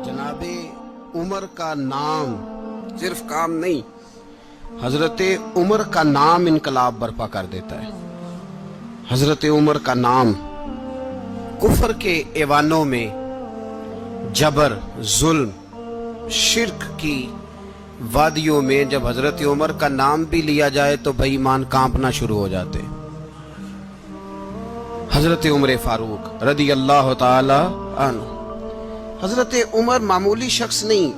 जनाब उमर का नाम सिर्फ काम नहीं, हजरत उमर का नाम इनकलाब बर्पा कर देता है। हजरत उमर का नाम कुफर के ऐवानों में, जबर, जुल्म, शिर्क की वादियों में जब हजरत उमर का नाम भी लिया जाए तो बेईमान कांपना शुरू हो जाते। हजरत उमर फारूक रदी अल्लाह ताला अन्हु। हजरत उमर मामूली शख्स नहीं,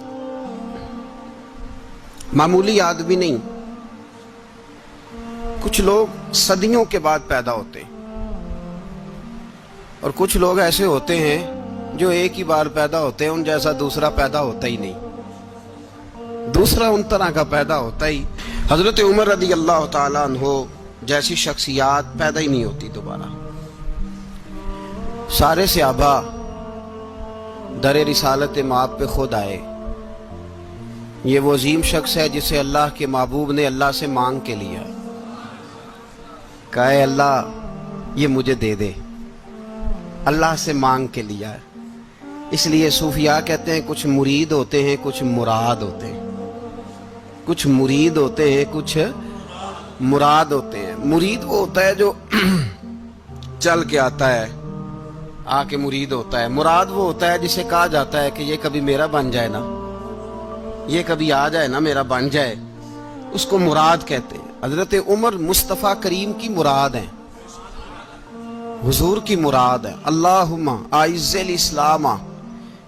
मामूली आदमी नहीं। कुछ लोग सदियों के बाद पैदा होते हैं और कुछ लोग ऐसे होते हैं जो एक ही बार पैदा होते हैं, उन जैसा दूसरा पैदा होता ही नहीं, दूसरा उन तरह का पैदा होता ही। हजरत उमर रदी अल्लाह ताला अन्हु जैसी शख्सियात पैदा ही नहीं होती दोबारा। सारे सहाबा दर रिसालत माप पे खुद आए। ये वो अजीम शख्स है जिसे अल्लाह के महबूब ने अल्लाह से मांग के लिया, कहा अल्लाह ये मुझे दे दे, अल्लाह से मांग के लिया है। इसलिए सूफिया कहते हैं कुछ मुरीद होते हैं, कुछ मुराद होते हैं। कुछ मुरीद होते हैं, कुछ मुराद होते हैं। मुरीद वो होता है जो चल के आता है, आके मुरीद होता है। मुराद वो होता है जिसे कहा जाता है कि ये कभी मेरा बन जाए ना, ये कभी आ जाए ना, मेरा बन जाए, उसको मुराद कहते हैं। हजरत उमर मुस्तफ़ा करीम की मुराद है, हुजूर की मुराद है। अल्लाहुम्मा आइज़्ज़िल इस्लामा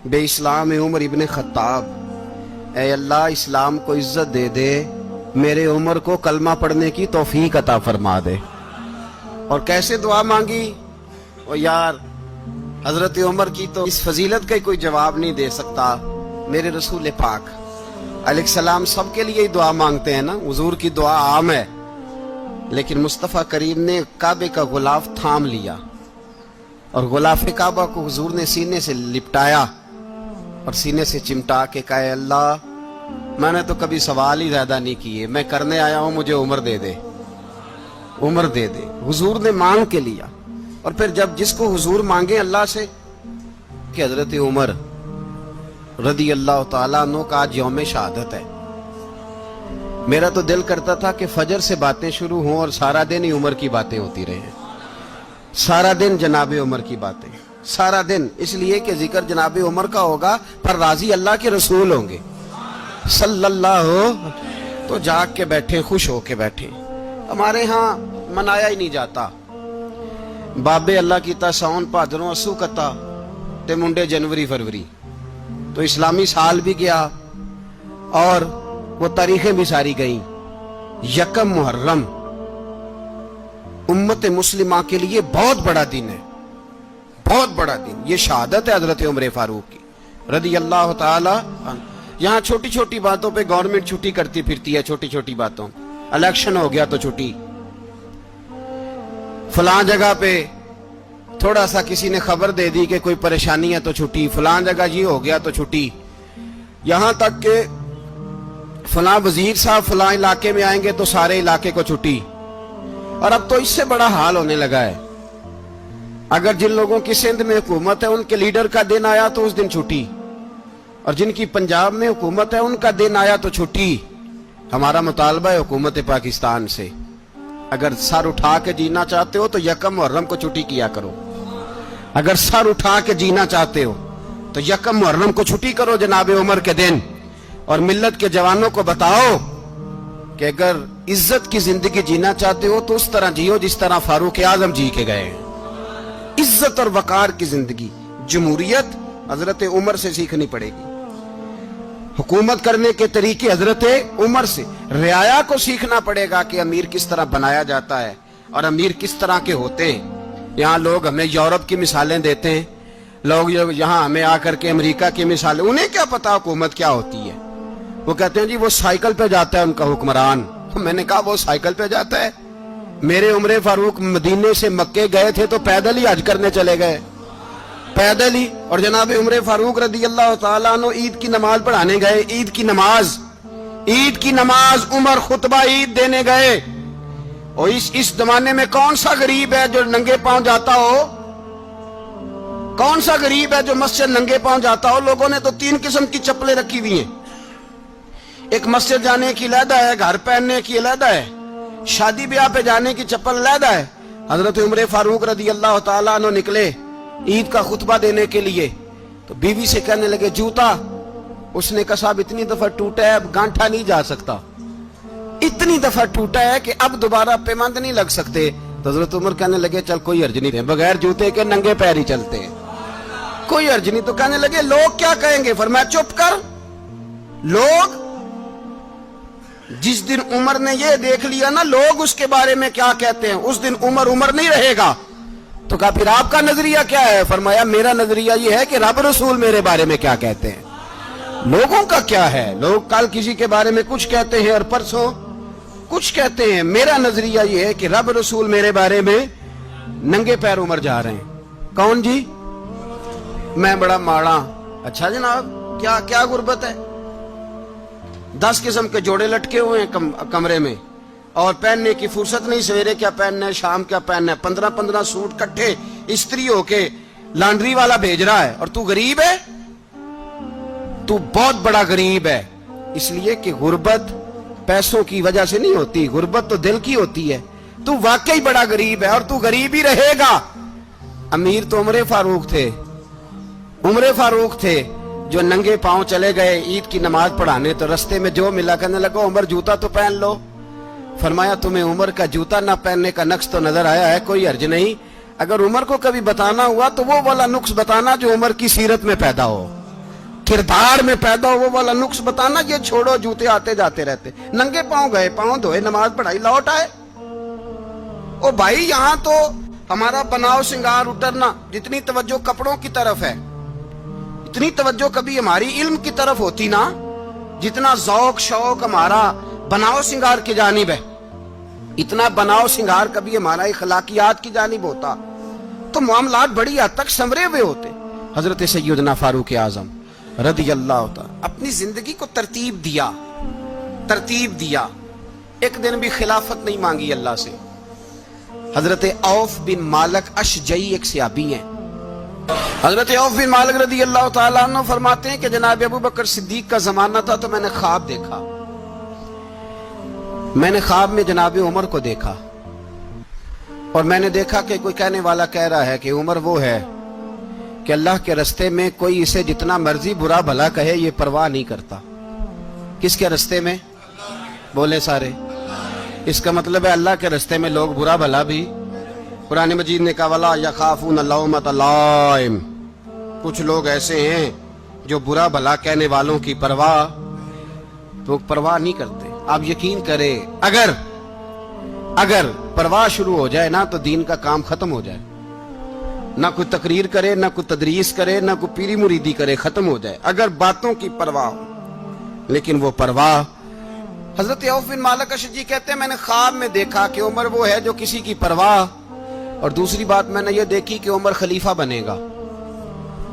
बे इस्लाम उमर इब्न खत्ताब। ऐ अल्लाह इस्लाम को इज्जत दे दे, मेरे उमर को कलमा पढ़ने की तौफीक अता फरमा दे। और कैसे दुआ मांगी? और यार हजरत उमर की तो इस फजीलत का कोई जवाब नहीं दे सकता। मेरे रसूल पाक अलैहिस्सलाम सबके लिए ही दुआ मांगते हैं ना, हुजूर की दुआ आम है, लेकिन मुस्तफ़ा करीम ने काबे का गुलाफ थाम लिया और गुलाफ काबा को हुजूर ने सीने से लिपटाया और सीने से चिमटा के कहा अल्लाह मैंने तो कभी सवाल ही ज्यादा नहीं किए, मैं करने आया हूं, मुझे उम्र दे दे, उम्र दे दे। हुजूर ने मांग के लिया। और फिर जब जिसको हुजूर मांगे अल्लाह से कि हजरत उमर रदी अल्लाह ताला अन्हु का आज यौम शहादत है, मेरा तो दिल करता था कि फजर से बातें शुरू हों और सारा दिन ही उमर की बातें होती रहे, सारा दिन जनाब उमर की बातें, सारा दिन। इसलिए कि जिक्र जनाब उमर का होगा पर राजी अल्लाह के रसूल होंगे सल्लल्लाहु, तो जाग के बैठे, खुश होके बैठे। हमारे यहाँ मनाया ही नहीं जाता। बाबे अल्लाह कीता साउन भादरों असू कता ते मुंडे जनवरी फरवरी, तो इस्लामी साल भी गया और वो तारीखें भी सारी गई। यकम मुहर्रम उम्मत मुस्लिमा के लिए बहुत बड़ा दिन है, बहुत बड़ा दिन। ये शहादत है हजरत उमर फारूक की रदी अल्लाह ताला। यहाँ छोटी छोटी बातों पे गवर्नमेंट छुट्टी करती फिरती है, छोटी छोटी बातों। इलेक्शन हो गया तो छुट्टी, फलां जगह पे थोड़ा सा किसी ने खबर दे दी कि कोई परेशानी है तो छुट्टी, फलां जगह ये हो गया तो छुट्टी। यहां तक के फलां वजीर साहब फलां इलाके में आएंगे तो सारे इलाके को छुट्टी। और अब तो इससे बड़ा हाल होने लगा है, अगर जिन लोगों की सिंध में हुकूमत है उनके लीडर का दिन आया तो उस दिन छुट्टी, और जिनकी पंजाब में हुकूमत है उनका दिन आया तो छुट्टी। हमारा मुतालबा है हुकूमत पाकिस्तान से, अगर सर उठा के जीना चाहते हो तो यकम मुहर्रम को छुट्टी किया करो। अगर सर उठा के जीना चाहते हो तो यकम मुहर्रम को छुट्टी करो जनाब उमर के दिन। और मिल्लत के जवानों को बताओ कि अगर इज्जत की जिंदगी जीना चाहते हो तो उस तरह जियो जिस तरह फारूक आजम जी के गए। इज्जत और वकार की जिंदगी, जमहूरियत हजरत उमर से सीखनी पड़ेगी। हुकूमत करने के तरीके हजरत उमर से, रियाया को सीखना पड़ेगा कि अमीर किस तरह बनाया जाता है और अमीर किस तरह के होते हैं। यहाँ लोग हमें यूरोप की मिसालें देते हैं, लोग यहाँ हमें आकर के अमेरिका की मिसालें, उन्हें क्या पता हुकूमत क्या होती है। वो कहते हैं जी वो साइकिल पे जाता है उनका हुक्मरान। मैंने कहा वो साइकिल पे जाता है? मेरे उमर फारूक मदीने से मक्के गए थे तो पैदल ही हज करने चले गए, पैदल ही। और जनाब उमर फारूक रदी अल्लाह ताला अन्हु ईद की नमाज पढ़ाने गए, ईद की नमाज उमर खुतबा ईद देने गए। और इस जमाने में कौन सा गरीब है जो नंगे पांव जाता हो? कौन सा गरीब है जो मस्जिद नंगे पांव जाता हो? लोगों ने तो 3 किस्म की चप्पलें रखी हुई हैं। एक मस्जिद जाने की अलहदा है, घर पहनने की अलहदा है, शादी ब्याह पे जाने की चप्पल अलहदा है। हजरत उमर फारूक रदी अल्लाह ताला अन्हु निकले ईद का खुतबा देने के लिए, तो बीवी से कहने लगे जूता। उसने कहा साहब इतनी दफा टूटा है अब गांठा नहीं जा सकता, इतनी दफा टूटा है कि अब दोबारा पेमंद नहीं लग सकते। तो हजरत उमर कहने लगे चल कोई अर्ज नहीं, बगैर जूते के नंगे पैर ही चलते हैं, कोई अर्ज नहीं। तो कहने लगे लोग क्या कहेंगे? फरमाया चुप कर। लोग, जिस दिन उमर ने ये देख लिया ना लोग उसके बारे में क्या कहते हैं, उस दिन उमर उमर नहीं रहेगा। तो कहा फिर आपका नजरिया क्या है? फरमाया मेरा नजरिया ये है कि रब रसूल मेरे बारे में क्या कहते हैं। लोगों का क्या है? लोग कल किसी के बारे में कुछ कहते हैं और परसों कुछ कहते हैं। मेरा नजरिया ये है कि रब रसूल मेरे बारे में नंगे पैर उमर जा रहे हैं। कौन जी? मैं बड़ा माड़ा। अच्छा जनाब, क्या क्या गुर्बत है? 10 किस्म के जोड़े लटके हुए हैं कमरे में और पहनने की फुर्सत नहीं। सवेरे क्या पहनना है, शाम क्या पहनना है, 15-15 सूट कट्ठे इस्त्री होके लॉन्ड्री वाला भेज रहा है, और तू गरीब है। तू बहुत बड़ा गरीब है, इसलिए कि गुर्बत पैसों की वजह से नहीं होती, गुर्बत तो दिल की होती है। तू वाकई बड़ा गरीब है और तू गरीब ही रहेगा। अमीर तो उमर फारूक थे, उमर फारूक थे जो नंगे पांव चले गए ईद की नमाज पढ़ाने। तो रस्ते में जो मिला कहने लगा उमर जूता तो पहन लो। फरमाया तुम्हें उमर का जूता ना पहनने का नक्श तो नजर आया है, कोई अर्ज नहीं। अगर उमर को कभी बताना हुआ तो वो वाला नुक्स बताना जो उमर की सीरत में पैदा हो, किरदार में पैदा हो, वो वाला नुक्स बताना। ये छोड़ो जूते आते जाते रहते। नंगे पांव गए, पांव धोए, नमाज पढ़ाई, लौट आए। ओ भाई यहां तो हमारा बनाव श्रृंगार उतरना, जितनी तवज्जो कपड़ों की तरफ है इतनी तवज्जो कभी हमारी इल्म की तरफ होती ना, जितना ज़ौक शौक हमारा बनाव श्रृंगार की जानिब है, इतना बनाव श्रृंगार कभी हमारा इखलाकियात की जानिब होता तो मामलात बड़ी हद तक संवरे हुए होते। हजरत सैयदना फारूक आजम रदी अल्लाह तआला अपनी जिंदगी को तरतीब दिया। एक दिन भी खिलाफत नहीं मांगी अल्लाह से। हजरत औफ बिन मालिक अशजई एक सहाबी हैं। हजरत औफ बिन मालिक रदी अल्लाह तआला अन्हु फरमाते हैं कि जनाब अबू बकर सिद्दीक का जमाना था तो मैंने ख्वाब देखा। मैंने ख्वाब में जनाब उमर को देखा और मैंने देखा कि कोई कहने वाला कह रहा है कि उमर वो है कि अल्लाह के रास्ते में कोई इसे जितना मर्जी बुरा भला कहे ये परवाह नहीं करता। किसके रास्ते में? बोले सारे। इसका मतलब है अल्लाह के रास्ते में लोग बुरा भला भी। कुरान मजीद ने कहा वला यखाफून लौमत लाइम, कुछ लोग ऐसे हैं जो बुरा भला कहने वालों की परवाह नहीं करते। आप यकीन करें अगर परवाह शुरू हो जाए ना तो दीन का काम खत्म हो जाए। ना कोई तकरीर करे, ना कोई तदरीस करे, ना कोई पीरी मुरीदी करे, खत्म हो जाए अगर बातों की परवाह हो। लेकिन वो परवाह, हजरत औफ बिन मालिक अशजी कहते हैं मैंने ख्वाब में देखा कि उमर वो है जो किसी की परवाह, और दूसरी बात मैंने ये देखी कि उमर खलीफा बनेगा,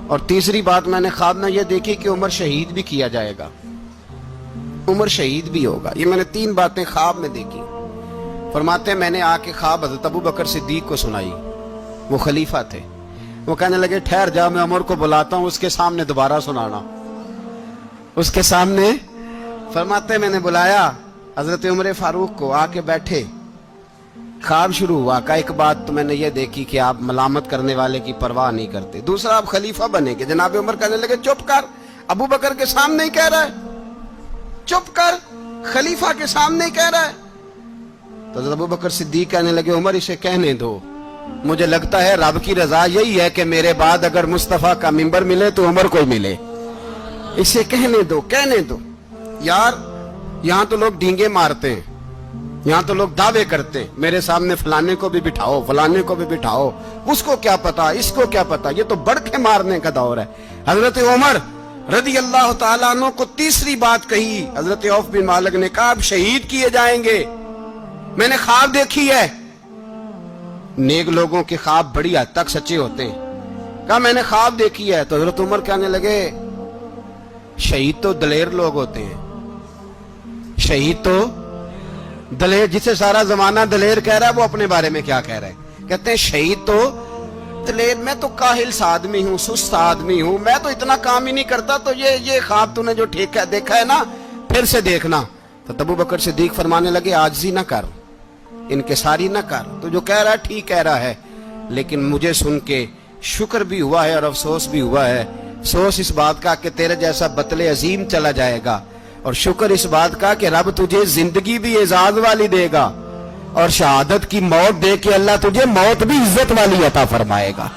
और तीसरी बात मैंने ख्वाब में ये देखी कि उमर शहीद भी किया जाएगा, उमर शहीद भी होगा। ये मैंने 3 बातें ख्वाब में देखी। फरमाते हैं मैंने आके ख्वाब हजरत अबू बकर सिद्दीक को सुनाई, वो खलीफा थे। वो कहने लगे ठहर जा, मैं उमर को बुलाता हूं, उसके सामने दोबारा सुनाना, उसके सामने। फरमाते मैंने बुलाया हजरत उमर फारूक को, आके बैठे, ख्वाब शुरू हुआ। का एक बात तो मैंने ये देखी कि आप मलामत करने वाले की परवाह नहीं करते, दूसरा आप खलीफा बनेंगे। जनाब उमर कहने लगे चुप कर, अबू बकर के सामने ही कह रहा है, चुप कर, खलीफा के सामने ही कह रहा है। तो अबू बकर सिद्दीक कहने लगे उमर इसे कहने दो, मुझे लगता है रब की रजा यही है कि मेरे बाद अगर मुस्तफा का मिंबर मिले तो उमर को मिले, इसे कहने दो। यार यहां तो लोग डींगे मारते हैं, यहां तो लोग दावे करते हैं, मेरे सामने फलाने को भी बिठाओ, फलाने को भी बिठाओ, उसको क्या पता, इसको क्या पता। ये तो बड़के मारने का दौर है। हजरत उमर रदी अल्लाह तआला अन्हु को तीसरी बात कही। हजरत औफ बिन मालिक ने कहा आप शहीद किए जाएंगे, मैंने ख्वाब देखी है। नेक लोगों के ख्वाब बड़ी हद तक सच्चे होते हैं। कहा मैंने ख्वाब देखी है। तो हजरत उमर कहने लगे शहीद तो दलेर लोग होते हैं, शहीद तो दलेर, जिसे सारा जमाना दलेर कह रहा है वो अपने बारे में क्या कह रहा है? कहते हैं शहीद तो تلید میں تو کاہل سا آدمی ہوں، سست آدمی ہوں، میں تو اتنا کام ہی نہیں کرتا، تو یہ خواب تو نے جو دیکھا ہے نا پھر سے دیکھنا۔ تو ابو بکر صدیق فرمانے لگے عاجزی نہ کر، انکساری نہ کر، تو جو کہہ رہا ہے ٹھیک کہہ رہا ہے، لیکن مجھے سن کے شکر بھی ہوا ہے اور افسوس بھی ہوا ہے۔ افسوس اس بات کا کہ تیرے جیسا بطل عظیم چلا جائے گا، اور شکر اس بات کا کہ رب تجھے زندگی بھی اعزاز والی دے گا، اور شہادت کی موت دے کے اللہ تجھے موت بھی عزت والی عطا فرمائے گا۔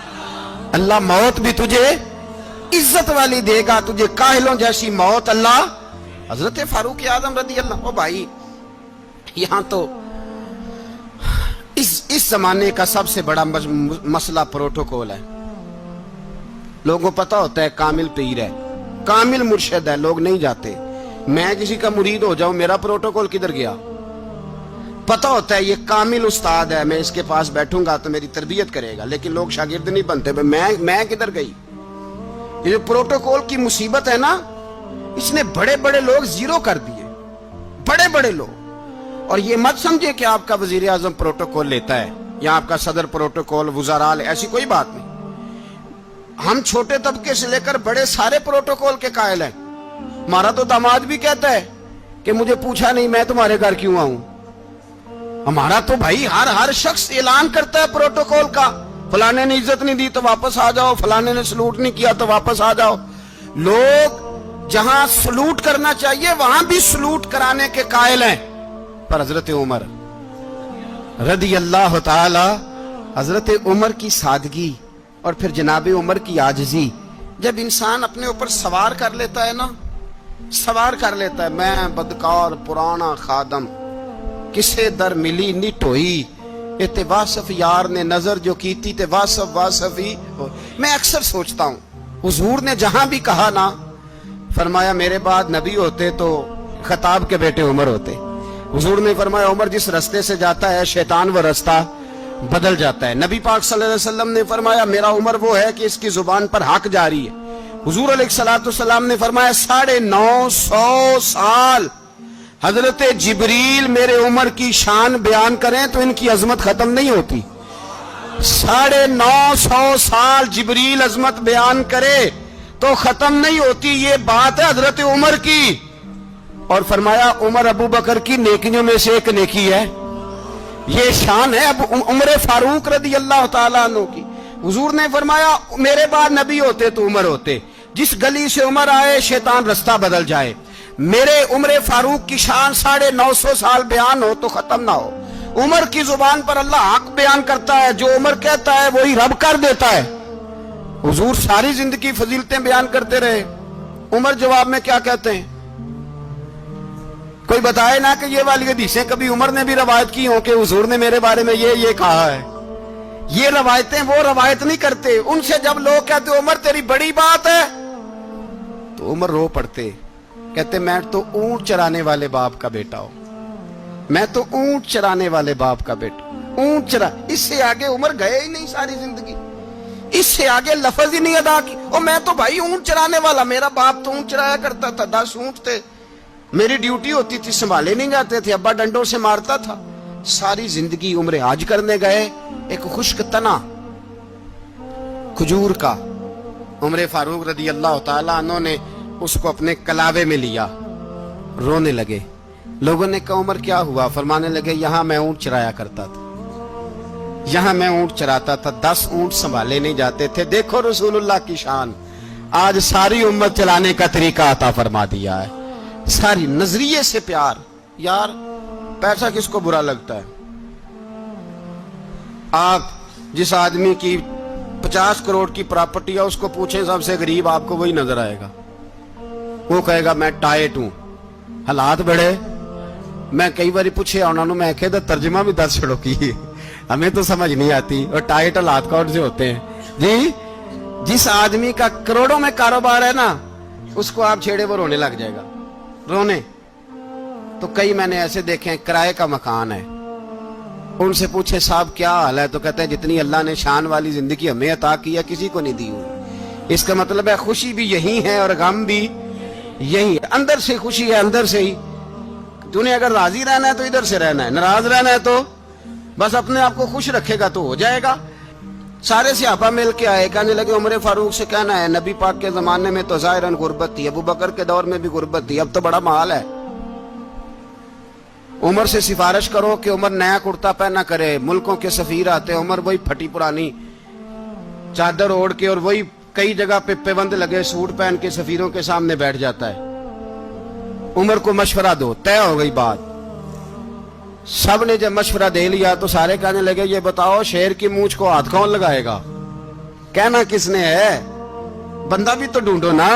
اللہ موت بھی تجھے عزت والی دے گا، تجھے کاہلوں جیسی موت اللہ۔ حضرت فاروق اعظم رضی اللہ، او بھائی یہاں تو اس زمانے کا سب سے بڑا مسئلہ پروٹوکول ہے۔ لوگوں کو پتا ہوتا ہے کامل پیر ہے، کامل مرشد ہے، لوگ نہیں جاتے۔ میں کسی کا مرید ہو جاؤں، میرا پروٹوکول کدھر گیا؟ پتا ہوتا ہے یہ کامل استاد ہے، میں اس کے پاس بیٹھوں گا تو میری تربیت کرے گا، لیکن لوگ شاگرد نہیں بنتے۔ میں کدھر گئی؟ یہ جو پروٹوکول کی مصیبت ہے نا، اس نے بڑے بڑے لوگ زیرو کر دیے، بڑے بڑے لوگ۔ اور یہ مت سمجھے کہ آپ کا وزیر اعظم پروٹوکول لیتا ہے یا آپ کا صدر پروٹوکول، وزراء، ایسی کوئی بات نہیں۔ ہم چھوٹے طبقے سے لے کر بڑے سارے پروٹوکول کے قائل ہیں۔ ہمارا تو داماد بھی کہتا ہے کہ مجھے پوچھا نہیں، میں تمہارے گھر کیوں آؤں؟ ہمارا تو بھائی ہر شخص اعلان کرتا ہے پروٹوکول کا، فلانے نے عزت نہیں دی تو واپس آ جاؤ، فلانے نے سلوٹ نہیں کیا تو واپس آ جاؤ۔ لوگ جہاں سلوٹ کرنا چاہیے وہاں بھی سلوٹ کرانے کے قائل ہیں۔ پر حضرت عمر رضی اللہ تعالی، حضرت عمر کی سادگی اور پھر جناب عمر کی عاجزی، جب انسان اپنے اوپر سوار کر لیتا ہے نا، سوار کر لیتا ہے، میں بدکار پرانا خادم، کسے در ملی نٹ ہوئی، تے واصف یار نے نظر جو کیتی تے واصف ہی۔ میں اکثر سوچتا ہوں حضور نے جہاں بھی کہا نا، فرمایا میرے بعد نبی ہوتے تو خطاب کے بیٹے عمر ہوتے۔ حضور نے فرمایا عمر جس رستے سے جاتا ہے شیطان وہ رستہ بدل جاتا ہے۔ نبی پاک صلی اللہ علیہ وسلم نے فرمایا میرا عمر وہ ہے کہ اس کی زبان پر حق جاری ہے۔ حضور علیہ السلام نے فرمایا 950 سال حضرت جبریل میرے عمر کی شان بیان کریں تو ان کی عظمت ختم نہیں ہوتی۔ 950 سال جبریل عظمت بیان کرے تو ختم نہیں ہوتی۔ یہ بات ہے حضرت عمر کی، اور فرمایا عمر ابو بکر کی نیکیوں میں سے ایک نیکی ہے، یہ شان ہے اب عمر فاروق رضی اللہ تعالیٰ عنہ کی۔ حضور نے فرمایا میرے بعد نبی ہوتے تو عمر ہوتے، جس گلی سے عمر آئے شیطان رستہ بدل جائے۔ میرے عمر فاروق کی شان 950 سال بیان ہو تو ختم نہ ہو۔ عمر کی زبان پر اللہ حق بیان کرتا ہے، جو عمر کہتا ہے وہی رب کر دیتا ہے۔ حضور ساری زندگی فضیلتیں بیان کرتے رہے، عمر جواب میں کیا کہتے ہیں؟ کوئی بتائے نا کہ یہ والی حدیثیں کبھی عمر نے بھی روایت کی ہوں کہ حضور نے میرے بارے میں یہ کہا ہے۔ یہ روایتیں وہ روایت نہیں کرتے، ان سے جب لوگ کہتے عمر تیری بڑی بات ہے تو عمر رو پڑتے، کہتے میں تو اونٹ چرانے والے باپ کا بیٹا ہوں، میں تو اونٹ چرانے والے باپ کا بیٹا، اونٹ چرا۔ اس سے آگے عمر گئے ہی نہیں ساری زندگی، اس سے آگے لفظ ہی نہیں ادا کی۔ اور میں تو بھائی اونٹ چرانے والا، میرا باپ تو اونٹ چرایا کرتا تھا، 10 اونٹ تھے، میری ڈیوٹی ہوتی تھی، سنبھالے نہیں جاتے تھے، ابا ڈنڈوں سے مارتا تھا۔ ساری زندگی عمر حج کرنے گئے، ایک خشک تنا کھجور کا عمر فاروق رضی اللہ تعالیٰ عنہ نے اس کو اپنے کلاوے میں لیا، رونے لگے۔ لوگوں نے کہا عمر کیا ہوا؟ فرمانے لگے یہاں میں اونٹ چرایا کرتا تھا، یہاں میں اونٹ چراتا تھا، 10 اونٹ سنبھالے نہیں جاتے تھے۔ دیکھو رسول اللہ کی شان، آج ساری امت چلانے کا طریقہ عطا فرما دیا ہے، ساری نظریے سے پیار۔ یار پیسہ کس کو برا لگتا ہے؟ آپ جس آدمی کی 50 کروڑ کی پراپرٹی ہے اس کو پوچھیں سب سے غریب، آپ کو وہی نظر آئے گا۔ وہ کہے گا میں ٹائٹ ہوں، حالات بڑے۔ میں کئی باری پوچھے انہوں نے، میں کہتا ترجمہ بھی 10 چھڑوں کی، ہمیں تو سمجھ نہیں آتی، اور ٹائٹ حالات کون سے ہوتے ہیں جی؟ جس آدمی کا کروڑوں میں کاروبار ہے نا، اس کو آپ چھیڑے وہ رونے لگ جائے گا، رونے۔ تو کئی میں نے ایسے دیکھے ہیں کرائے کا مکان ہے، ان سے پوچھے صاحب کیا حال ہے، تو کہتے ہیں جتنی اللہ نے شان والی زندگی ہمیں عطا کی ہے کسی کو نہیں دی ہوئی۔ اس کا مطلب ہے خوشی بھی یہی ہے اور غم بھی یہی ہے، اندر سے خوشی ہے، اندر سے ہی۔ تو نے اگر راضی رہنا ہے تو ادھر سے رہنا ہے، ناراض رہنا ہے تو بس اپنے آپ کو خوش رکھے گا تو ہو جائے گا۔ सारे सहाबा मिल के आए, कहने लगे उमर फारूक से कहना है नबी पाक के जमाने में तो ज़ाहिरन गुर्बत थी, अबू बकर के दौर में भी गुर्बत थी, अब तो बड़ा माल है। उमर से सिफारिश करो कि उमर नया कुर्ता पहना करे। मुल्कों के सफीर आते हैं, उमर वही फटी पुरानी चादर ओढ़ के और वही कई जगह पे पेबंद लगे सूट पहन के सफीरों के सामने बैठ जाता है। उमर को मशवरा दो, तय हो गई बात। सब ने जब मशवरा दे लिया तो सारे कहने लगे ये बताओ शेर की मूंछ को हाथ कौन लगाएगा, कहना किसने है, बंदा भी तो ढूंढो ना।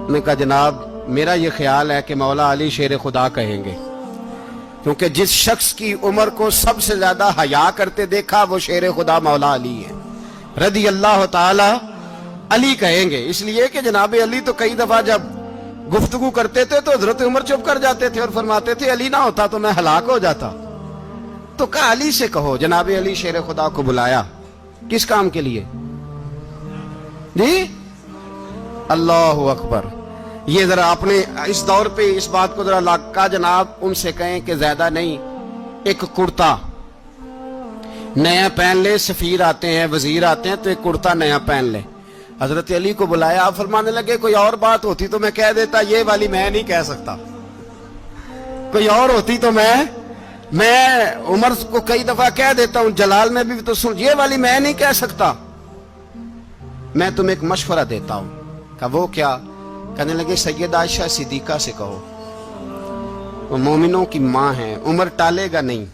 मैं कहा जनाब मेरा ये ख्याल है कि मौला अली शेर खुदा कहेंगे, क्योंकि जिस शख्स की उमर को सबसे ज्यादा हया करते देखा वो शेर खुदा मौला अली है रदी अल्लाह ताला। अली कहेंगे इसलिए कि जनाब अली तो कई दफा जब गुफ्तगू करते थे तो हजरत उमर चुप कर जाते थे और फरमाते थे अली ना होता तो मैं हलाक हो जाता। तो कहा अली से कहो। जनाब अली शेर खुदा को बुलाया, किस काम के लिए जी? अल्लाह अकबर। ये जरा आपने इस दौर पे इस बात को जरा लाका जनाब उनसे कहें कि ज्यादा नहीं, एक कुर्ता नया पहन ले, सफीर आते हैं वजीर आते हैं तो एक कुर्ता नया पहन ले। हजरत अली को बुलाया, आप फरमाने लगे कोई और बात होती तो मैं कह देता, ये वाली मैं नहीं कह सकता। कोई और होती तो मैं उमर को कई दफा कह देता हूं, जलाल में भी तो सुन, ये वाली मैं नहीं कह सकता। मैं तुम्हें एक मशवरा देता हूं। कहा वो क्या? कहने लगे सैयद आयशा सिद्दीका से कहो, वो मोमिनों की मां है, उमर टालेगा नहीं।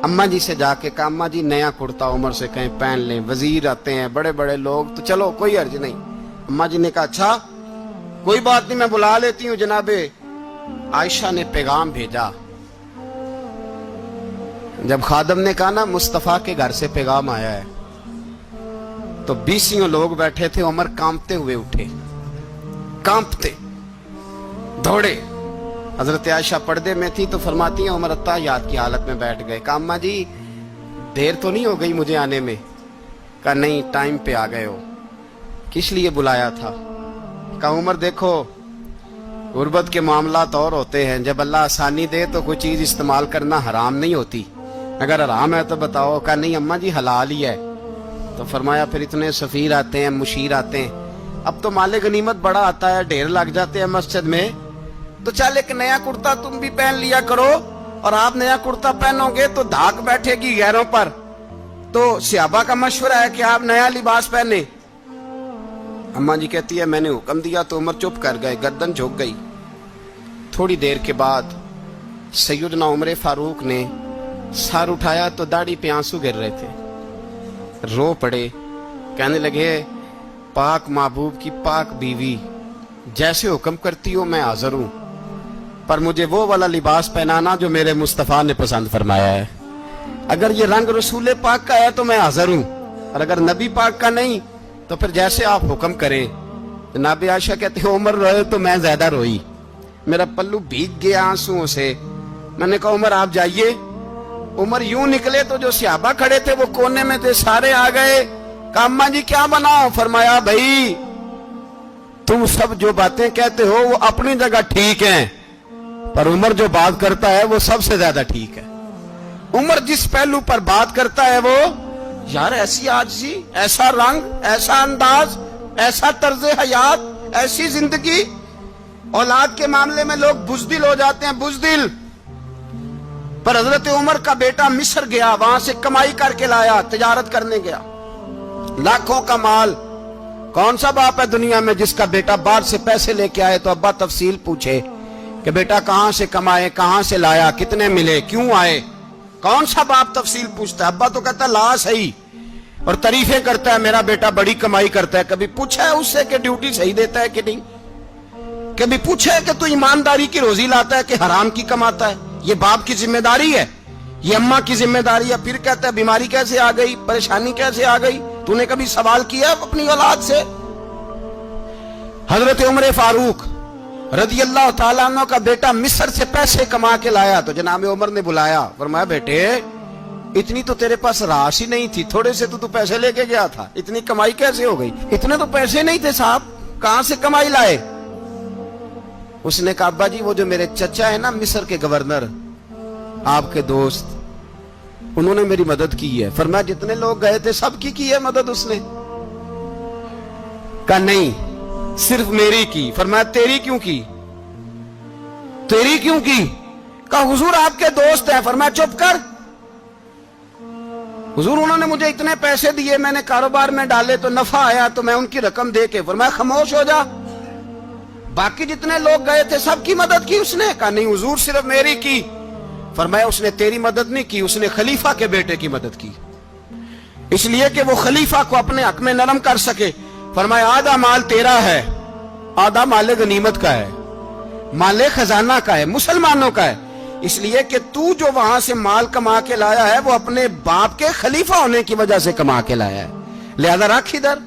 अम्मा जी से जाके कहा अम्मा जी नया कुर्ता उमर से कहीं पहन लें, वजीर आते हैं बड़े बड़े लोग तो चलो कोई अर्ज नहीं। अम्मा जी ने कहा अच्छा कोई बात नहीं मैं बुला लेती हूँ। जनाबे आयशा ने पैगाम भेजा। जब खादम ने कहा ना मुस्तफा के घर से पैगाम आया है, तो 20 लोग बैठे थे। उमर कांपते हुए उठे, कांपते दौड़े। हजरत आयशा पर्दे में थी तो फरमाती है उमर अत्ताहियात की हालत में बैठ गए। कहा अम्मा जी देर तो नहीं हो गई मुझे आने में? कहा नहीं टाइम पे आ गए हो। किस लिए बुलाया था? कहा उमर देखो गुर्बत के मामलात और होते हैं, जब अल्लाह आसानी दे तो कोई चीज इस्तेमाल करना हराम नहीं होती, अगर हराम है तो बताओ। कहा नहीं अम्मा जी हलाल ही है। तो फरमाया फिर इतने सफीर आते हैं मुशीर आते हैं, अब तो माले गनीमत बड़ा आता है, ढेर लग जाते हैं मस्जिद में, तो चल एक नया कुर्ता तुम भी पहन लिया करो, और आप नया कुर्ता पहनोगे तो धाक बैठेगी गैरों पर। तो सहाबा का मशवरा है कि आप नया लिबास पहने। अम्मा जी कहती है मैंने हुक्म दिया तो उमर चुप कर गए, गर्दन झुक गई। थोड़ी देर के बाद सैयदना उमर फारूक ने सर उठाया तो दाढ़ी पे आंसू गिर रहे थे, रो पड़े। कहने लगे पाक महबूब की पाक बीवी, जैसे हुक्म करती हो मैं हाजिर हूं, पर मुझे वो वाला लिबास पहनाना जो मेरे मुस्तफा ने पसंद फरमाया है। अगर ये रंग रसूल पाक का है तो मैं हाजिर हूं, और अगर नबी पाक का नहीं तो फिर जैसे आप हुक्म करें। जनाब आयशा कहते हैं उमर रोए तो मैं ज्यादा रोई, मेरा पल्लू भीग गया आंसुओं से। मैंने कहा उमर आप जाइए। उमर यूं निकले तो जो सहाबा खड़े थे वो कोने में थे, सारे आ गए। कहा अम्मा जी क्या बनाओ? फरमाया भाई तुम सब जो बातें कहते हो वो अपनी जगह ठीक हैं, पर उमर जो बात करता है वो सबसे ज्यादा ठीक है। उमर जिस पहलू पर बात करता है वो यार ऐसी आजिज़ी, ऐसा रंग, ऐसा अंदाज, ऐसा तर्ज हयात, ऐसी जिंदगी। औलाद के मामले में लोग बुज़दिल हो जाते हैं, बुज़दिल। पर हजरत उमर का बेटा मिस्र गया, वहां से कमाई करके लाया, तिजारत करने गया, लाखों का माल। कौन सा बाप है दुनिया में जिसका बेटा बाहर से पैसे लेके आए तो अब्बा तफसील पूछे कि बेटा कहां से कमाए, कहां से लाया, कितने मिले, क्यों आए? कौन सा बाप तफसील पूछता है? अब्बा तो कहता ला सही और तारीफें करता है मेरा बेटा बड़ी कमाई करता है। कभी पूछा है उससे कि ड्यूटी सही देता है कि नहीं? कभी पूछा है कि तू ईमानदारी की रोजी लाता है कि हराम की कमाता है? ये बाप की जिम्मेदारी है, ये अम्मा की जिम्मेदारी है। फिर कहता है बीमारी कैसे आ गई, परेशानी कैसे आ गई? तूने कभी सवाल किया अपनी औलाद से? हजरत उमर फारूक रदी अल्लाह ताला अन्हु का बेटा मिस्र से पैसे कमा के लाया तो जनाब उमर ने बुलाया, फरमाया बेटे इतनी तो तेरे पास राश ही नहीं थी, थोड़े से तो तू पैसे लेके गया था, इतनी कमाई कैसे हो गई? इतने तो पैसे नहीं थे साहब, कहां से कमाई लाए? उसने कहा अब्बा जी वो जो मेरे चचा है ना मिस्र के गवर्नर, आपके दोस्त, उन्होंने मेरी मदद की है। फरमाया जितने लोग गए थे सबकी की है मदद उसने? कहा नहीं, सिर्फ मेरी की। फरमाया तेरी क्यों की? तेरी क्यों की? कहा हुजूर आपके दोस्त हैं। फरमाया चुप कर। हुजूर उन्होंने मुझे इतने पैसे दिए, मैंने कारोबार में डाले तो नफा आया तो मैं उनकी रकम दे के। फरमाया खामोश हो जा, बाकी जितने लोग गए थे सबकी मदद की उसने? कहा नहीं हुजूर सिर्फ मेरी की। फरमाया उसने तेरी मदद नहीं की, उसने खलीफा के बेटे की मदद की, इसलिए कि वो खलीफा को अपने हक में नरम कर सके। फरमाया आधा माल तेरा है, आधा माले गनीमत का है, माले खजाना का है, मुसलमानों का है, इसलिए कि तू जो वहां से माल कमा के लाया है वो अपने बाप के खलीफा होने की वजह से कमा के लाया है, लिहाजा रख इधर।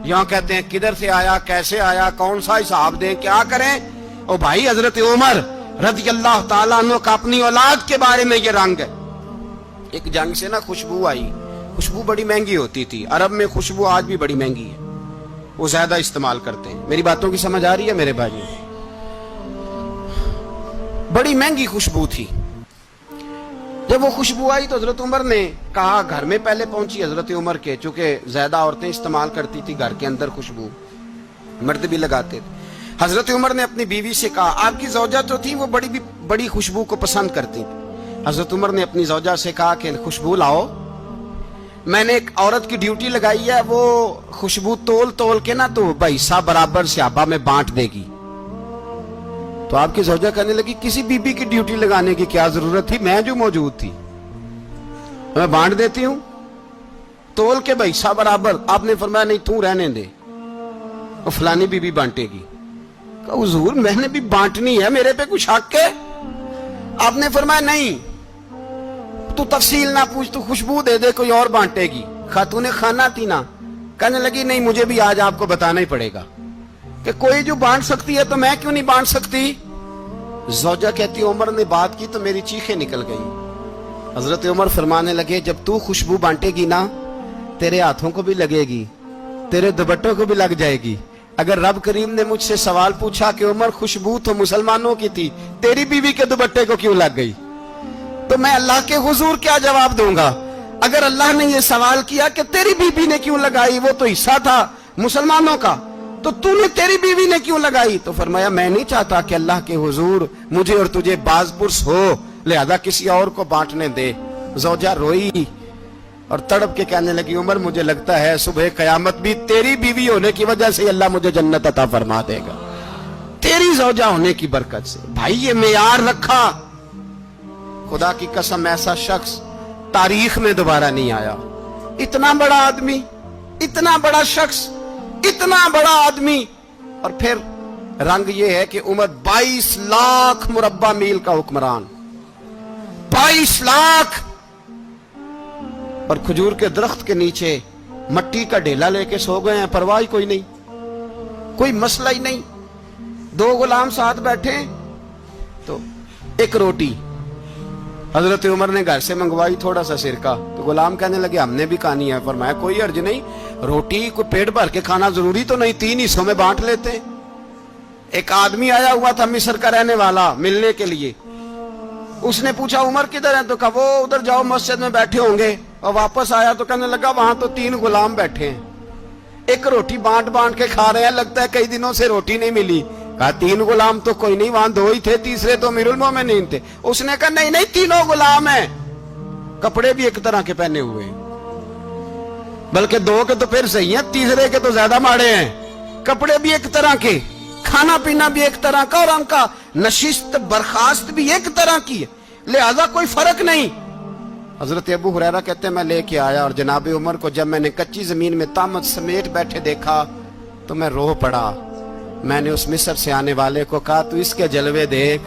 यहां कहते हैं किधर से आया, कैसे आया, कौन सा हिसाब दें, क्या करें? ओ भाई हजरत उमर रज़ियल्लाहु ताला अन्हु का अपनी औलाद के बारे में ये रंग है। एक जंग से ना खुशबू आई, खुशबू बड़ी महंगी होती थी, अरब में खुशबू आज भी बड़ी महंगी है, वो ज्यादा इस्तेमाल करते हैं। मेरी बातों की समझ आ रही है मेरे भाई? बड़ी महंगी खुशबू थी। जब वो खुशबू आई तो हजरत उमर ने कहा, घर में पहले पहुंची हजरत उमर के, चूंकि ज्यादा औरतें इस्तेमाल करती थी घर के अंदर खुशबू, मर्द भी लगाते थे। हजरत उमर ने अपनी बीवी से कहा, आपकी ज़ौजा जो थी वो बड़ी खुशबू को पसंद करती थी। हजरत उमर ने अपनी ज़ौजा से कहा कि खुशबू लाओ, मैंने एक औरत की ड्यूटी लगाई है, वो खुशबू तोल तोल के ना तो हिस्सा बराबर सहाबा में बांट देगी। तो आपकी ज़ौजा कहने लगी, किसी बीबी की ड्यूटी लगाने की क्या जरूरत थी, मैं जो मौजूद थी मैं बांट देती हूं तोल के हिस्सा बराबर। आपने फरमाया नहीं तू रहने दे, वो फलानी बीबी बांटेगी। हुजूर मैंने भी बांटनी है, मेरे पे कुछ हक है? आपने फरमाया नहीं, तू तफसील ना पूछ, तू खुशबू दे दे, कोई और बांटेगी। खातूने खाना थी ना, कहने लगी नहीं मुझे भी आज आपको बताना ही पड़ेगा कि कोई जो बांट सकती है तो मैं क्यों नहीं बांट सकती? ज़ौजा कहती उमर ने बात की तो मेरी चीखें निकल गई। हजरत उमर फरमाने लगे, जब तू खुशबू बांटेगी ना तेरे हाथों को भी लगेगी, तेरे दुपट्टों को भी लग जाएगी। अगर रब करीम ने मुझसे सवाल पूछा कि उमर खुशबू तो मुसलमानों की थी, तेरी बीवी के दुपट्टे को क्यों लग गई, तो मैं अल्लाह के हुजूर क्या जवाब दूंगा? अगर अल्लाह ने यह सवाल किया कि तेरी बीवी ने क्यों लगाई, वो तो हिस्सा था मुसलमानों का, तो तूने तेरी बीवी ने क्यों लगाई? तो फरमाया मैं नहीं चाहता कि अल्लाह के हुजूर मुझे और तुझे बाजपुरस हो, लिहाजा किसी और को बांटने दे। ज़ौजा रोई और तड़प के कहने लगी, उमर मुझे लगता है सुबह कयामत भी तेरी बीवी होने की वजह से अल्लाह मुझे जन्नत अता फरमा देगा, तेरी ज़ौजा होने की बरकत से। भाई ये मेयार रखा, खुदा की कसम ऐसा शख्स तारीख में दोबारा नहीं आया। इतना बड़ा आदमी, इतना बड़ा शख्स, इतना बड़ा आदमी, और फिर रंग ये है कि उमर 22 लाख मुरब्बा मील का हुक्मरान, 22 लाख, और खजूर के दरख्त के नीचे मट्टी का ढेला लेके सो गए हैं, परवाह कोई नहीं, कोई मसला ही नहीं। 2 गुलाम साथ बैठे तो एक रोटी हजरत उमर ने घर से मंगवाई, थोड़ा सा सिरका, तो गुलाम कहने लगे हमने भी खानी है। फरमाया कोई अर्ज नहीं, रोटी को पेट भर के खाना जरूरी तो नहीं, 3 हिस्सों में बांट लेते। एक आदमी आया हुआ था मिस्र का रहने वाला मिलने के लिए, उसने पूछा उमर किधर है, तो कहा वो उधर जाओ मस्जिद में बैठे होंगे, और वापस आया तो कहने लगा वहां तो 3 गुलाम बैठे हैं, एक रोटी बांट बांट के खा रहे हैं, लगता है कई दिनों से रोटी नहीं मिली। कहा 3 गुलाम तो कोई नहीं, वहां 2 ही थे, तीसरे तो अमीरुल मोमिनीन थे। उसने कहा नहीं नहीं 3 गुलाम हैं, कपड़े भी एक तरह के पहने हुए, बल्कि 2 के तो फिर सही है, तीसरे के तो ज्यादा माड़े हैं, कपड़े भी एक तरह के, खाना पीना भी एक तरह का, और उनका नशिस्त बर्खास्त भी एक तरह की है, लिहाजा कोई फर्क नहीं। हजरत अबू हुरैरा कहते हैं मैं लेके आया, और जनाब उमर को जब मैंने कच्ची जमीन में तामत समेट बैठे देखा तो मैं रो पड़ा। मैंने उस मिस्र से आने वाले को कहा तू इसके जलवे देख,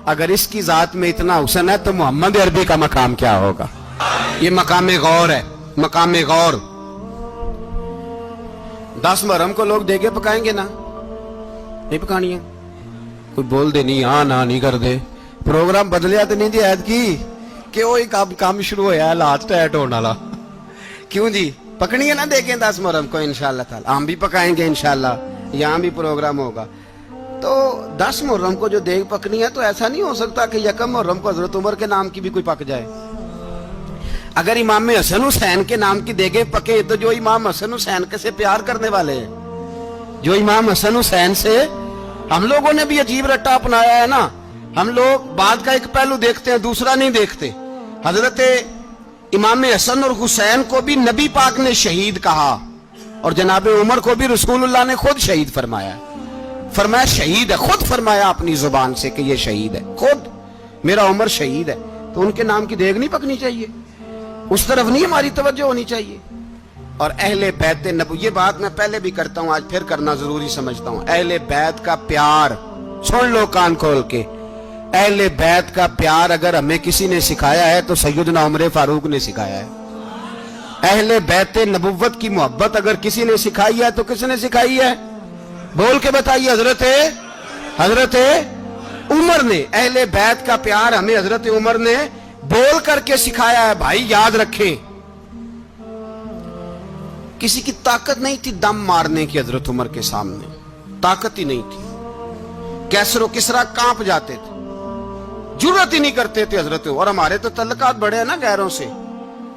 अगर इसकी जात में इतना हुस्न है तो मोहम्मद अरबी का मकाम क्या होगा। ये मकाम गौर है, मकाम गौर। 10 मुहर्रम को लोग देगे पकाएंगे ना, नहीं पकानी है, कोई बोल दे नहीं, हाँ ना नहीं कर दे, प्रोग्राम बदलिया तो नहीं जी ऐद की कि वो काम शुरू होया हालात टाइट होने वाला, क्यों जी पकनी है ना, देखें 10 मुहर्रम को इंशाल्लाह ताला, हम भी पकाएंगे इंशाल्लाह, यहाँ भी प्रोग्राम होगा। तो 10 मुहर्रम को जो देग पकनी है तो ऐसा नहीं हो सकता कि 1 मुहर्रम को हजरत उमर के नाम की भी कोई पक जाए। اگر امام حسن حسین کے نام کی دیگیں پکے تو جو امام حسن حسین کے سے پیار کرنے والے ہیں، جو امام حسن حسین سے، ہم لوگوں نے بھی عجیب رٹا اپنایا ہے نا، ہم لوگ بات کا ایک پہلو دیکھتے ہیں دوسرا نہیں دیکھتے۔ حضرت امام حسن اور حسین کو بھی نبی پاک نے شہید کہا، اور جناب عمر کو بھی رسول اللہ نے خود شہید فرمایا، فرمایا شہید ہے، خود فرمایا اپنی زبان سے کہ یہ شہید ہے، خود میرا عمر شہید ہے۔ تو ان کے نام کی دیگ نہیں پکنی چاہیے، اس طرف نہیں ہماری توجہ ہونی چاہیے۔ اور اہل بیت نبوی، یہ بات میں پہلے بھی کرتا ہوں، آج پھر کرنا ضروری سمجھتا ہوں، اہل بیت کا پیار، سن لو کان کھول کے، اہل بیت کا پیار اگر ہمیں کسی نے سکھایا ہے تو سیدنا عمر فاروق نے سکھایا ہے۔ اہل بیت نبوت کی محبت اگر کسی نے سکھائی ہے تو کس نے سکھائی ہے؟ بول کے بتائیے، حضرت عمر نے۔ اہل بیت کا پیار ہمیں حضرت عمر نے بول کر کے سکھایا ہے۔ بھائی یاد رکھیں، کسی کی طاقت نہیں تھی دم مارنے کی حضرت عمر کے سامنے، طاقت ہی نہیں تھی، کیسر و کسرا کانپ جاتے تھے، جرأت ہی نہیں کرتے تھے حضرت۔ اور ہمارے تو تعلقات بڑے ہیں نا غیروں سے۔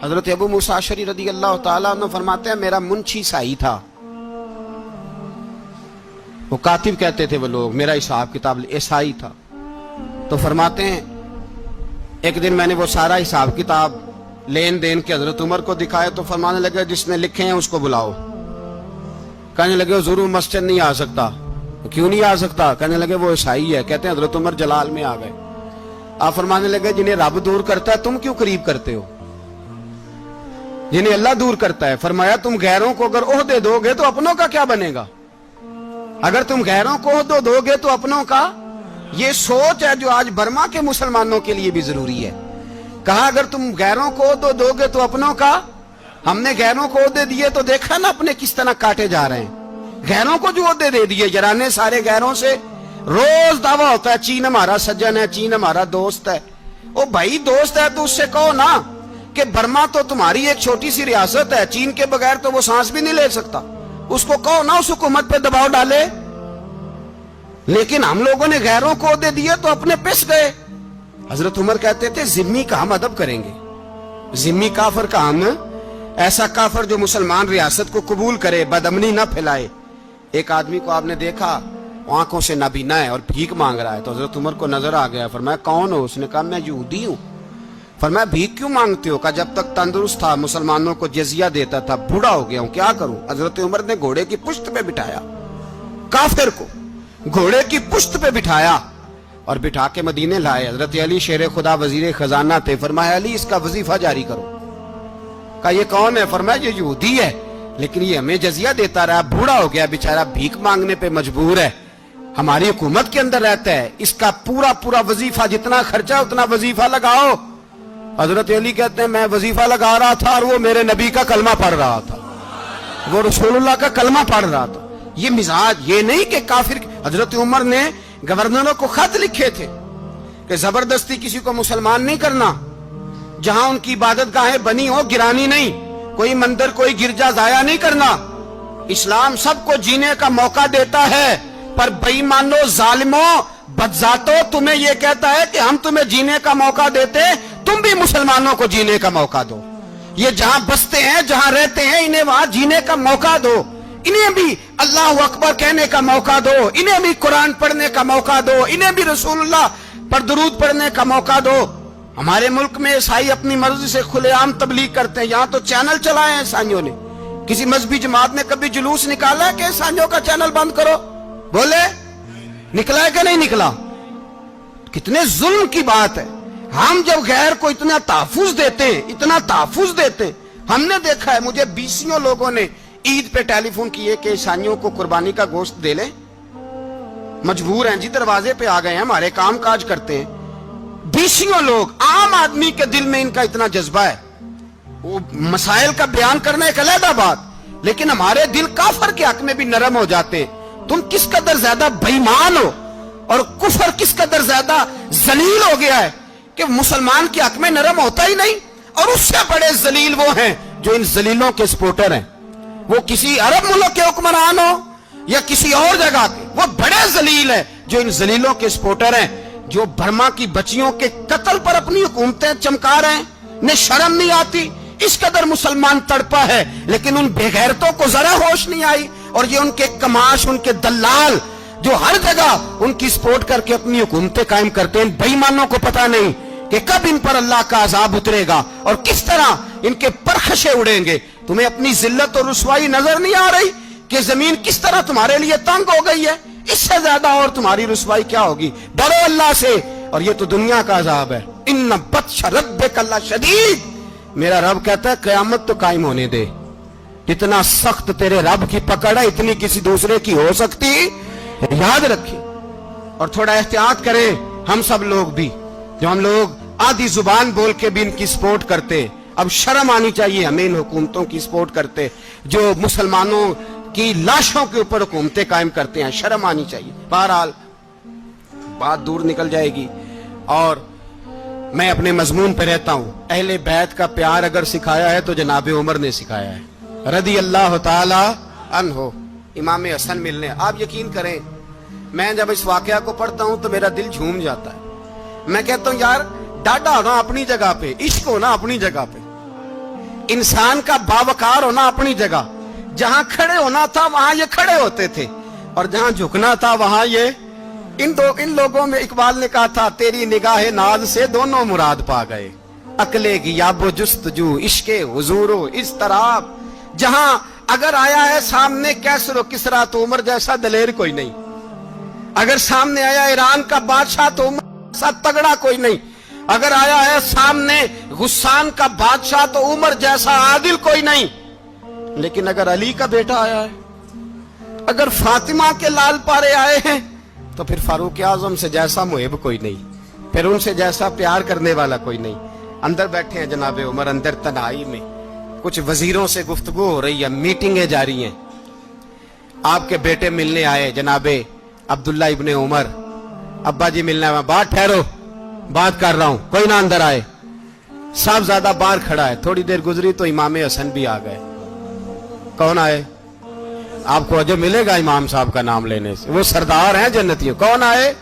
حضرت ابو موسیٰ اشعری رضی اللہ تعالیٰ عنہ فرماتے ہیں میرا منشی سائی تھا، وہ کاتب کہتے تھے وہ لوگ، میرا حساب کتاب عیسائی تھا۔ تو فرماتے ہیں ایک دن میں نے وہ سارا حساب کتاب لین دین کے حضرت عمر کو دکھایا تو فرمانے لگے جس نے لکھے ہیں اس کو بلاؤ۔ کہنے لگے ضرور مسجد نہیں آ سکتا۔ کیوں نہیں آ سکتا؟ کہنے لگے وہ عیسائی ہے۔ کہتے ہیں حضرت عمر جلال میں آ گئے۔ آپ فرمانے لگے جنہیں رب دور کرتا ہے تم کیوں قریب کرتے ہو؟ جنہیں اللہ دور کرتا ہے۔ فرمایا تم غیروں کو اگر عہدے دو گے تو اپنوں کا کیا بنے گا؟ اگر تم غیروں کو عہدے دو گے تو اپنوں کا۔ یہ سوچ ہے جو آج برما کے مسلمانوں کے لیے بھی ضروری ہے۔ کہا اگر تم غیروں کو عہدے دو گے تو اپنوں کا۔ ہم نے غیروں کو عہدے دیے تو دیکھا نا اپنے کس طرح کاٹے جا رہے ہیں۔ غیروں کو جو عہدے دے دیے جرانے سارے غیروں سے، روز دعویٰ ہوتا ہے چین ہمارا سجن ہے، چین ہمارا دوست ہے۔ او بھائی دوست ہے تو اس سے کہو نا کہ برما تو تمہاری ایک چھوٹی سی ریاست ہے، چین کے بغیر تو وہ سانس بھی نہیں لے سکتا، اس کو کہو نا اس حکومت پہ دباؤ ڈالے۔ لیکن ہم لوگوں نے غیروں کو عہدے دیے تو اپنے پس گئے۔ حضرت عمر کہتے تھے ذمی کا ہم ادب کریں گے، ذمی کافر کا ہم، ایسا کافر جو مسلمان ریاست کو قبول کرے، بدامنی نہ پھیلائے۔ ایک آدمی کو آپ نے دیکھا آنکھوں سے نابینا ہے اور بھیک مانگ رہا ہے، تو حضرت عمر کو نظر آ گیا، فرمایا کون ہو؟ اس نے کہا میں یہودی ہوں۔ فرمایا بھیک کیوں مانگتے ہو؟ کہا جب تک تندرست تھا مسلمانوں کو جزیہ دیتا تھا، بوڑھا ہو گیا ہوں کیا کروں؟ حضرت عمر نے گھوڑے کی پشت پہ بٹھایا، کافر کو گھوڑے کی پشت پہ بٹھایا اور بٹھا کے مدینے لائے۔ حضرت علی شیر خدا وزیر خزانہ تھے، فرمایا علی اس کا وظیفہ جاری کرو۔ کہا یہ کون ہے؟ فرمایا یہ یہودی ہے لیکن یہ ہمیں جزیہ دیتا رہا، بوڑھا ہو گیا بیچارہ، بھیک مانگنے پہ مجبور ہے، ہماری حکومت کے اندر رہتا ہے، اس کا پورا وظیفہ جتنا خرچہ اتنا وظیفہ لگاؤ۔ حضرت علی کہتے ہیں میں وظیفہ لگا رہا تھا اور وہ میرے نبی کا کلمہ پڑھ رہا تھا، وہ رسول اللہ کا کلمہ پڑھ رہا تھا۔ یہ مزاج، یہ نہیں کہ کافر۔ حضرت عمر نے گورنروں کو خط لکھے تھے کہ زبردستی کسی کو مسلمان نہیں کرنا، جہاں ان کی عبادت گاہیں بنی ہو گرانی نہیں، کوئی مندر کوئی گرجا ضائع نہیں کرنا۔ اسلام سب کو جینے کا موقع دیتا ہے، پر بے ایمانو ظالموں بدذاتوں تمہیں یہ کہتا ہے کہ ہم تمہیں جینے کا موقع دیتے، تم بھی مسلمانوں کو جینے کا موقع دو۔ یہ جہاں بستے ہیں جہاں رہتے ہیں انہیں وہاں جینے کا موقع دو، انہیں بھی اللہ اکبر کہنے کا موقع دو، انہیں بھی قرآن پڑھنے کا موقع دو، انہیں بھی رسول اللہ پر درود پڑھنے کا موقع دو۔ ہمارے ملک میں عیسائی اپنی مرضی سے کھلے عام تبلیغ کرتے ہیں، یہاں تو چینل چلائے ہیں عیسائیوں نے۔ کسی مذہبی جماعت نے کبھی جلوس نکالا ہے کہ عیسائیوں کا چینل بند کرو؟ بولے نکلا ہے کہ نہیں نکلا؟ کتنے ظلم کی بات ہے۔ ہم جب غیر کو اتنا تحفظ دیتے ہیں، اتنا تحفظ دیتے ہیں، ہم نے دیکھا ہے مجھے بیسیوں لوگوں نے عید پہ ٹیلی فون کیے کہ عیسائیوں کو قربانی کا گوشت دے لیں، مجبور ہیں جی، دروازے پہ آ گئے ہیں، ہمارے کام کاج کرتے ہیں۔ بیسیوں لوگ، عام آدمی کے دل میں ان کا اتنا جذبہ ہے، وہ مسائل کا بیان کرنا ایک علیحدہ بات، لیکن ہمارے دل کافر کے حق میں بھی نرم ہو جاتے ہیں۔ تم کس قدر زیادہ بے ایمان ہو اور کفر کس قدر زیادہ ذلیل ہو گیا ہے کہ مسلمان کے حق میں نرم ہوتا ہی نہیں، اور اس سے بڑے ذلیل وہ ہیں جو ان ذلیلوں کے سپورٹر ہیں، وہ کسی عرب ملک کے حکمران ہو یا کسی اور جگہ کے، وہ بڑے ذلیل ہیں جو ان ذلیلوں کے سپورٹر ہیں، جو برما کی بچیوں کے قتل پر اپنی حکومتیں چمکا رہے ہیں، ने शर्म नहीं आती, इस कदर मुसलमान तड़पा है, लेकिन उन बेगैरतों को जरा होश नहीं आई। और ये उनके कमाश, उनके दलाल जो हर जगह उनकी सपोर्ट करके अपनी हुकूमतें कायम करते हैं, बेईमानों को पता नहीं कि कब इन पर अल्लाह का अजाब उतरेगा और किस तरह इनके परखशे उड़ेंगे। तुम्हें अपनी जिल्लत और रुसवाई नजर नहीं आ रही कि जमीन किस तरह तुम्हारे लिए तंग हो गई है? इससे ज्यादा और तुम्हारी रुसवाई क्या होगी? डरो अल्लाह से, और ये तो दुनिया का अजाब है। इन्ना बत्श रब्बिका लशदीद, मेरा रब कहता है कयामत तो कायम होने दे। इतना सख्त तेरे रब की पकड़ है, इतनी किसी दूसरे की हो सकती? याद रखिए और थोड़ा एहतियात करें हम सब लोग भी, जो हम लोग आधी जुबान बोल के भी इनकी सपोर्ट करते। अब शर्म आनी चाहिए हमें इन हुकूमतों की सपोर्ट करते जो मुसलमानों की लाशों के ऊपर हुकूमतें कायम करते हैं। शर्म आनी चाहिए। बहरहाल बात दूर निकल जाएगी और मैं अपने मजमून पे रहता हूं। अहले बैत का प्यार अगर सिखाया है तो जनाब उमर ने सिखाया है, रदी अल्लाह ताला अन्हो। इमाम हसन मिलने, आप यकीन करें मैं जब इस वाकया को पढ़ता हूं तो मेरा दिल झूम जाता है। मैं कहता हूं यार, डाटा होना अपनी जगह पे, इश्क होना अपनी जगह पे, इंसान का बावकार होना अपनी जगह। जहां खड़े होना था वहां ये खड़े होते थे, और जहां झुकना था वहां ये इन लोगों में इकबाल ने कहा था, तेरी निगाह नाज से दोनों मुराद पा गए। अकले गियाबो जुस्तजू इश्के हुजूरो इस तरह, जहां अगर आया है सामने कैसरो किसरा तो उमर जैसा दलेर कोई नहीं। अगर सामने आया ईरान का बादशाह तो उमर जैसा तगड़ा कोई नहीं। अगर आया है सामने गुस्सान का बादशाह तो उमर जैसा आदिल कोई नहीं। लेकिन अगर अली का बेटा आया है, अगर फातिमा के लाल पारे आए हैं, तो फिर फारूक आजम से जैसा मुहिब कोई नहीं, फिर उनसे जैसा प्यार करने वाला कोई नहीं। अंदर बैठे हैं जनाब उमर, अंदर तन्हाई में कुछ वजीरों से गुफ्तगू हो रही है, मीटिंगें जारी हैं। आपके बेटे मिलने आए जनाबे अब्दुल्ला इब्ने उमर, अब्बा जी मिलने आए। बात ठहरो, बात कर रहा हूं, कोई ना अंदर आए। साहबजादा बाहर खड़ा है। थोड़ी देर गुजरी तो इमाम हसन भी आ गए। कौन आए? आपको अजब मिलेगा इमाम साहब का नाम लेने से, वो सरदार हैं जन्नतियों। कौन आए?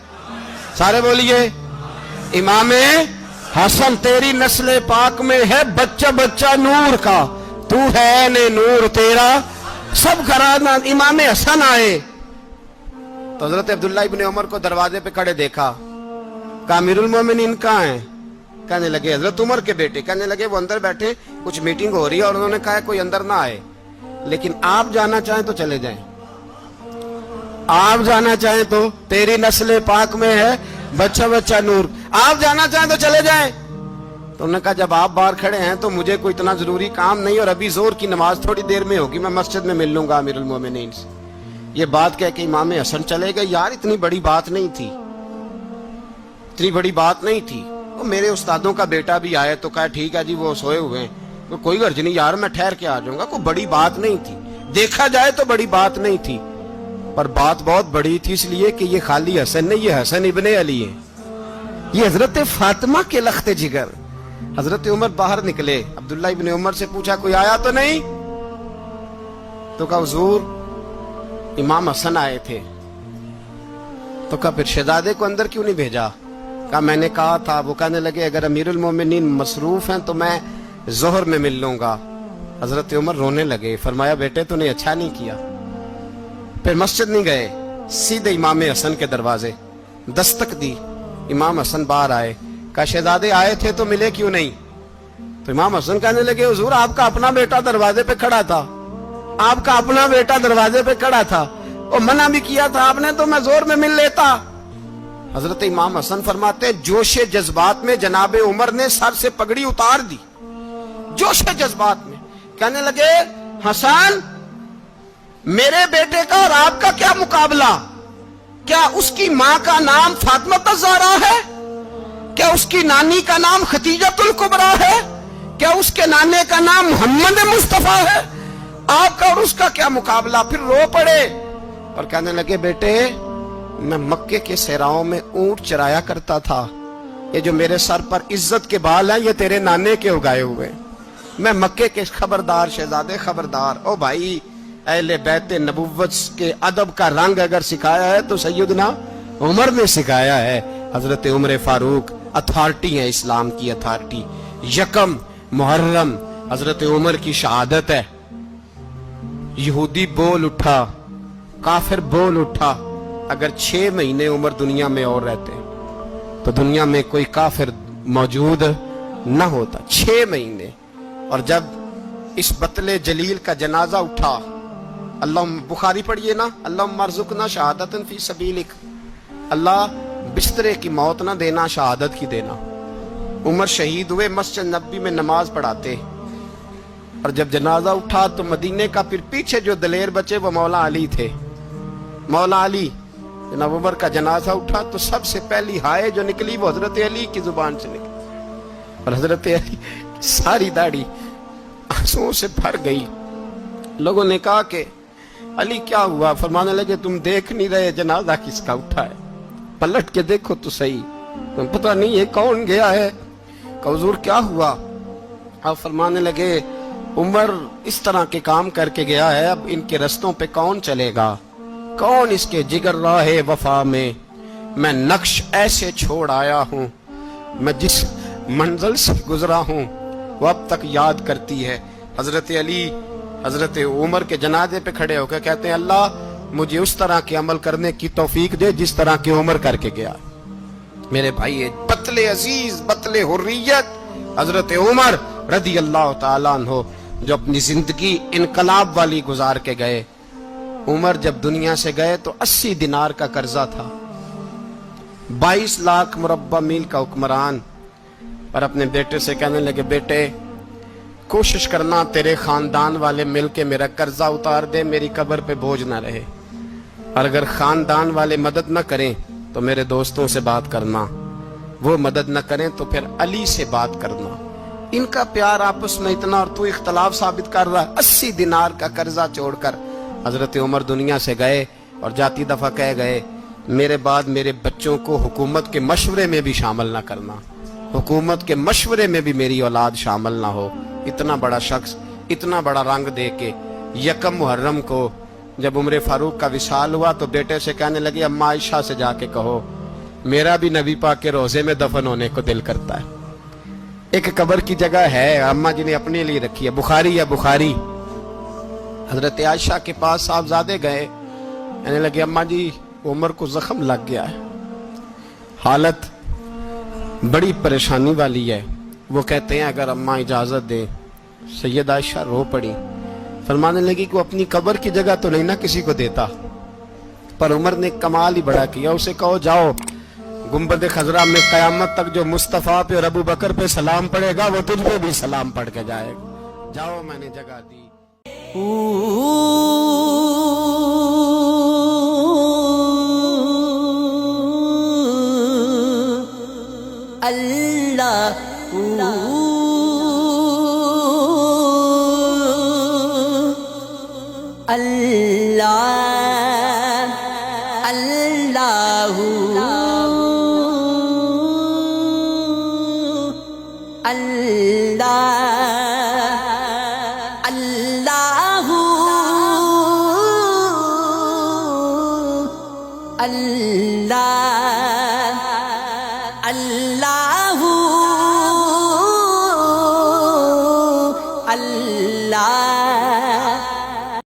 सारे बोलिए, इमाम हसन। तेरी नस्ल पाक में है बच्चा बच्चा नूर का, तू है ने नूर तेरा सब घराना। इमाम हसन आए तो हजरत अब्दुल्ला इब्ने उमर को दरवाजे पे खड़े देखा। कहा अमीरुल मोमिनीन कहाँ हैं? कहने लगे हजरत उमर के बेटे। कहने लगे वो अंदर बैठे, कुछ मीटिंग हो रही है और उन्होंने कहा कोई अंदर ना आए, लेकिन आप जाना चाहें तो चले जाएं। आप जाना चाहें तो, तेरी नस्ल पाक में है बच्चा बच्चा नूर, आप जाना चाहें तो चले जाएं। तो उन्होंने कहा जब आप बाहर खड़े हैं तो मुझे कोई इतना जरूरी काम नहीं, और अभी जोर की नमाज थोड़ी देर में होगी, मैं मस्जिद में मिल लूंगा अमीरुल मोमिनीन से। ये बात कह के इमाम हसन चले गए। यार इतनी बड़ी बात नहीं थी, इतनी बड़ी बात नहीं थी। वो मेरे उस्तादों का बेटा भी आया तो कहा ठीक है जी वो सोए हुए हैं, तो कोई गर्ज नहीं यार, मैं ठहर के आ जाऊंगा। कोई बड़ी बात नहीं थी, देखा जाए तो बड़ी बात नहीं थी, पर बात बहुत बड़ी थी इसलिए कि ये खाली हसन नहीं, ये हसन इब्ने अली है, ये हजरत फातिमा के लख्ते जिगर। हजरत उमर बाहर निकले, अब्दुल्ला इब्ने उमर से पूछा कोई आया तो नहीं? तो कहा हुजूर इमाम हसन आए थे। तो कहा फिर शहजादे को अंदर क्यों नहीं भेजा? कहा मैंने कहा था। वो कहने लगे अगर अमीरुल मोमिनीन मसरूफ हैं तो मैं जोहर में मिल लूंगा। हजरत उमर रोने लगे। फरमाया बेटे तूने अच्छा नहीं किया। फिर मस्जिद नहीं गए, सीधे इमाम हसन के दरवाजे दस्तक दी। इमाम हसन बाहर आए। कहा शहजादे आए थे तो मिले क्यों नहीं? तो इमाम हसन कहने लगे हुजूर आपका अपना बेटा दरवाजे पे खड़ा था, आपका अपना बेटा दरवाजे पे खड़ा था, और मना भी किया था आपने, तो मैं जोर में मिल लेता। हजरत इमाम हसन फरमाते जोशे जज्बात में जनाबे उमर ने सर से पगड़ी उतार दी, जोशे जज्बात में। कहने लगे हसन मेरे बेटे का और आपका क्या मुकाबला? क्या उसकी मां का नाम फातिमा ज़हरा है? क्या उसकी नानी का नाम खतीजतुल कुबरा है? क्या उसके नाने का नाम मोहम्मद मुस्तफा है? आपका और उसका क्या मुकाबला? फिर रो पड़े और कहने लगे बेटे मैं मक्के के सहराओं में ऊंट चराया करता था, ये जो मेरे सर पर इज्जत के बाल हैं ये तेरे नाने के उगाए हुए। मैं मक्के के खबरदार शहजादे खबरदार। ओ भाई अहले बैत नबुव्वत के अदब का रंग अगर सिखाया है तो सैयदना उमर ने सिखाया है। हजरत उमर फारूक अथॉरिटी है, इस्लाम की अथॉरिटी। यकम मुहर्रम हजरत उमर की शहादत है। यहूदी बोल उठा, काफिर बोल उठा, अगर 6 महीने उमर दुनिया में और रहते तो दुनिया में कोई काफिर मौजूद न होता। 6 महीने। और जब इस बतले जलील का जनाजा उठा, अल्लाह, बुखारी पढ़िए ना, अल्लाह मरजुकना शहादतन फी सबीलिक, अल्लाह बिस्तरे की मौत ना देना, शहादत की देना। उमर शहीद हुए, मस्जिद नबी में नमाज पढ़ाते, और जब जनाजा उठा तो मदीने का फिर पीछे जो दलेर बचे वो मौला अली थे। मौला अली, जनाब उमर का जनाजा उठा तो सबसे पहली हाय जो निकली वो हजरत अली की जुबान से निकली, और हजरत अली सारी दाढ़ी आंसुओं से भर गई। लोगों ने कहा कि अली क्या हुआ? फरमाने लगे, तुम देख नहीं रहे जनाजा किसका उठा है? पलट के देखो तो सही, तुम पता नहीं ये कौन गया है? हुजूर क्या हुआ? आप फरमाने लगे, उमर इस तरह के काम करके गया है, अब इनके रस्तों पे कौन चलेगा? कौन इसके जिगर राहे वफा में? मैं नक्श ऐसे छोड़ आया हूँ, मैं जिस मंजिल से गुजरा हूँ वो अब तक याद करती है। हजरत अली हजरत उमर के जनाजे पे खड़े होकर कहते हैं, अल्लाह मुझे उस तरह के अमल करने की तौफीक दे जिस तरह की उमर करके गया। मेरे भाई, बतले अजीज, बतले हुर्रियत हजरत उमर रदी अल्लाह ताला अन्हो, जो अपनी जिंदगी इनकलाब वाली गुजार के गए। उमर जब दुनिया से गए तो 80 दिनार का कर्जा था। 22 लाख मुरब्बा मील का हुक्मरान। पर अपने बेटे से कहने लगे, बेटे कोशिश करना तेरे खानदान वाले मिलके मेरा कर्जा उतार दे, मेरी कब्र पे बोझ ना रहे। और अगर खानदान वाले मदद न करें तो मेरे दोस्तों से बात करना, वो मदद न करें तो फिर अली से बात करना। इनका प्यार आपस में इतना, और तू इख्तलाफ साबित कर रहा है। 80 दिनार का कर्जा छोड़कर हजरत उमर दुनिया से गए, और जाती दफा कह गए, मेरे बाद मेरे बच्चों को हुकूमत के मशवरे में भी शामिल ना करना, हुकूमत के मशवरे में भी मेरी औलाद शामिल ना हो। इतना बड़ा शख्स इतना बड़ा रंग दे के यकम मुहर्रम को जब उम्र फारूक का विसाल हुआ तो बेटे से कहने लगे, अम्मा आयशा से जाके कहो मेरा भी नबी पाक के रोजे में दफन होने को दिल करता है। एक कब्र की जगह है अम्मा जी ने अपने लिए रखी है, बुखारी या बुखारी। हजरत आयशा के पास साहबजादे गए, कहने लगे, अम्मा जी उमर को जख्म लग गया है, हालत बड़ी परेशानी वाली है। वो कहते हैं, अगर अम्मा इजाजत दे। सैयद आयशा रो पड़ी, फरमाने लगी कि वो अपनी कब्र की जगह तो नहीं ना किसी को देता। पर उमर ने कमाल ही बड़ा किया, उसे कहो जाओ गुंबद खजरा में कयामत तक जो मुस्तफा पे और अबू बकर पे सलाम पड़ेगा वो तुझ पे भी सलाम पढ़ के जाएगा। जाओ, मैंने जगह दी। अल्लाह अल्लाह अल्लाहू अल्लाह अल्लाहू अल्लाह